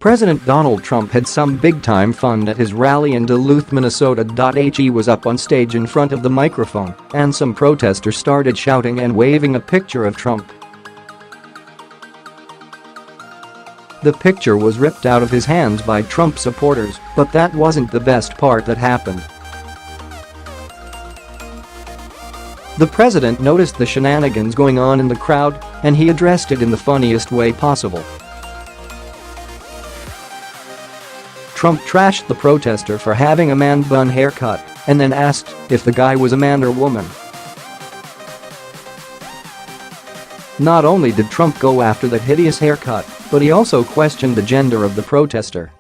President Donald Trump had some big-time fun at his rally in Duluth, Minnesota.He was up on stage in front of the microphone, and some protesters started shouting and waving a picture of Trump. The picture was ripped out of his hands by Trump supporters, but that wasn't the best part that happened. The president noticed the shenanigans going on in the crowd, and he addressed it in the funniest way possible. Trump trashed the protester for having a man-bun haircut and then asked if the guy was a man or woman. Not only did Trump go after the hideous haircut, but he also questioned the gender of the protester.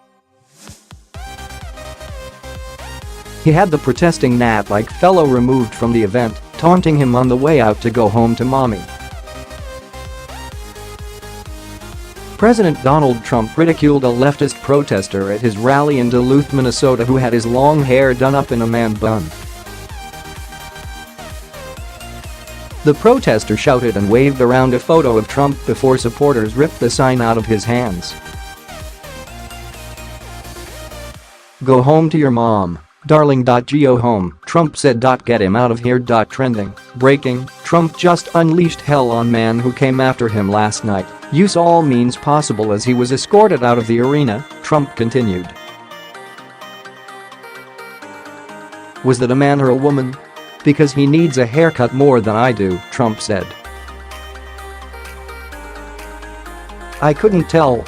He had the protesting gnat-like fellow removed from the event, taunting him on the way out to go home to mommy. President Donald Trump ridiculed a leftist protester at his rally in Duluth, Minnesota who had his long hair done up in a man bun. The protester shouted and waved around a photo of Trump before supporters ripped the sign out of his hands. "Go home to your mom, darling.Go home," Trump said. "Get him out of here." Trending, breaking, Trump just unleashed hell on man who came after him last night. "Use all means possible" as he was escorted out of the arena, Trump continued. "Was that a man or a woman? Because he needs a haircut more than I do," Trump said. I couldn't tell.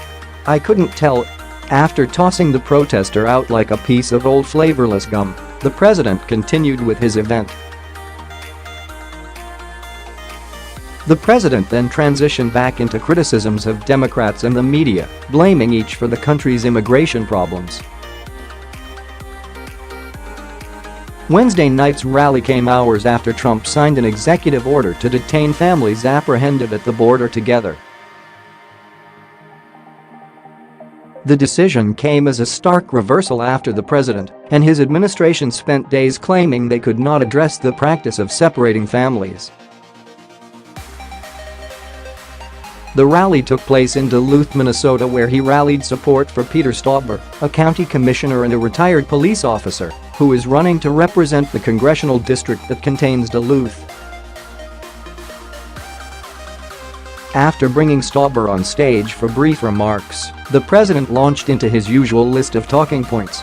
After tossing the protester out like a piece of old flavorless gum, the president continued with his event. The president then transitioned back into criticisms of Democrats and the media, blaming each for the country's immigration problems. Wednesday night's rally came hours after Trump signed an executive order to detain families apprehended at the border together. The decision came as a stark reversal after the president and his administration spent days claiming they could not address the practice of separating families. The rally took place in Duluth, Minnesota, where he rallied support for Peter Stauber, a county commissioner and a retired police officer who is running to represent the congressional district that contains Duluth. After bringing Stauber on stage for brief remarks, the president launched into his usual list of talking points.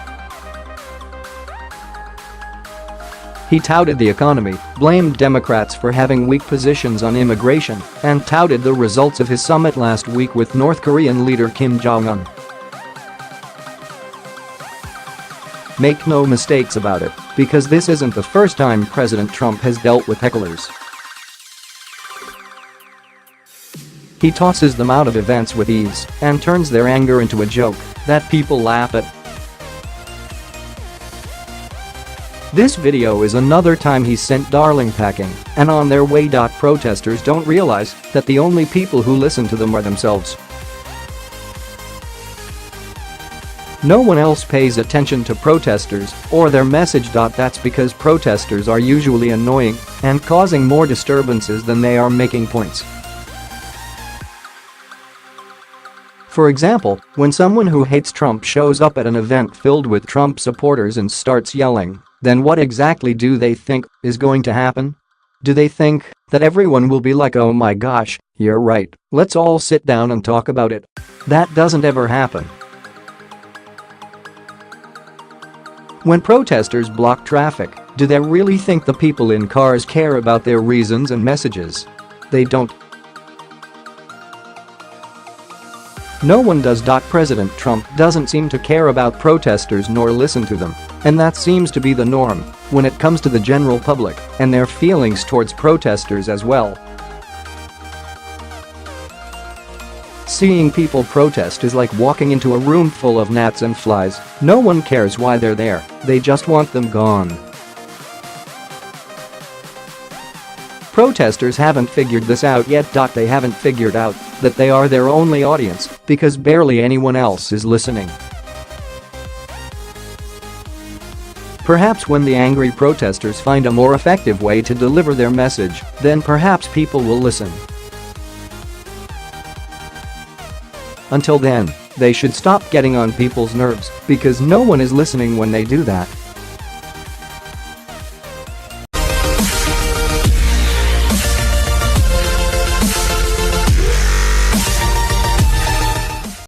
He touted the economy, blamed Democrats for having weak positions on immigration, and touted the results of his summit last week with North Korean leader Kim Jong Un. Make no mistakes about it, because this isn't the first time President Trump has dealt with hecklers. He tosses them out of events with ease and turns their anger into a joke that people laugh at. This video is another time he's sent darling packing, and on their way. Protesters don't realize that the only people who listen to them are themselves. No one else pays attention to protesters or their message. That's because protesters are usually annoying and causing more disturbances than they are making points. For example, when someone who hates Trump shows up at an event filled with Trump supporters and starts yelling, then what exactly do they think is going to happen? Do they think that everyone will be like, "Oh my gosh, you're right, let's all sit down and talk about it"? That doesn't ever happen. When protesters block traffic, do they really think the people in cars care about their reasons and messages? They don't. No one does. President Trump doesn't seem to care about protesters nor listen to them, and that seems to be the norm when it comes to the general public and their feelings towards protesters as well. Seeing people protest is like walking into a room full of gnats and flies. No one cares why they're there, they just want them gone. Protesters haven't figured this out yet. They haven't figured out that they are their only audience because barely anyone else is listening. Perhaps when the angry protesters find a more effective way to deliver their message, then perhaps people will listen. Until then, They should stop getting on people's nerves because no one is listening when they do that.